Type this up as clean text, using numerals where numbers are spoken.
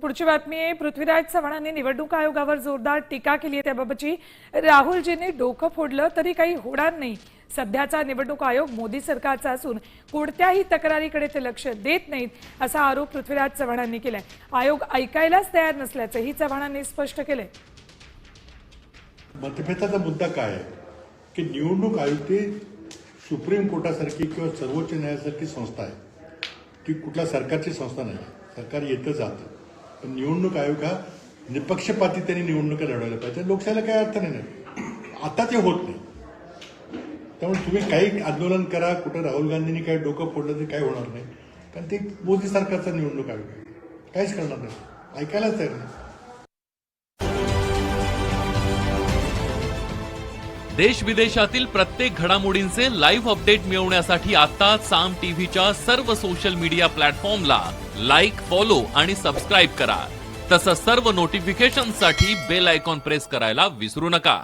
पुढची बातमी आहे। पृथ्वीराज चव्हाणांनी निवडणूक आयोगावर जोरदार टीका केली आहे। त्याबाबतची राहुलजींनी डोकं फोडलं तरी काही होणार नाही। सध्याचा निवडणूक आयोग मोदी सरकारचा असून कोणत्याही तक्रारीकडे ते लक्ष देत नाहीत असा आरोप पृथ्वीराज चव्हाणांनी केलाय। आयोग ऐकायलाच तयार नसल्याचंही चव्हाणांनी स्पष्ट केलंय। मतभेदाचा मुद्दा काय आहे की निवडणूक आयोग ही सुप्रीम कोर्टासारखी किंवा सर्वोच्च न्यायालयासारखी संस्था आहे, ती कुठल्या सरकारची संस्था नाही। सरकार येतं जातं, पण निवडणूक आयोग हा निपक्षपाती त्यांनी निवडणुका लढवल्या पाहिजे। लोकशाहीला काही अर्थ नाही, आता ते होत नाही। त्यामुळे तुम्ही काही आंदोलन करा, कुठं राहुल गांधींनी काही डोकं फोडलं तरी काही होणार नाही, कारण ते मोदी सरकारचा निवडणूक आयोग आहे, काहीच करणार नाही, ऐकायलाच तयार नाही। देश विदेशातील प्रत्येक घडामोडींचे लाईव्ह अपडेट मिळवण्यासाठी आता साम टीव्हीच्या सर्व सोशल मीडिया प्लॅटफॉर्मला लाईक, फॉलो आणि सबस्क्राईब करा। तसंच सर्व नोटिफिकेशनसाठी बेल आयकॉन प्रेस करायला विसरू नका।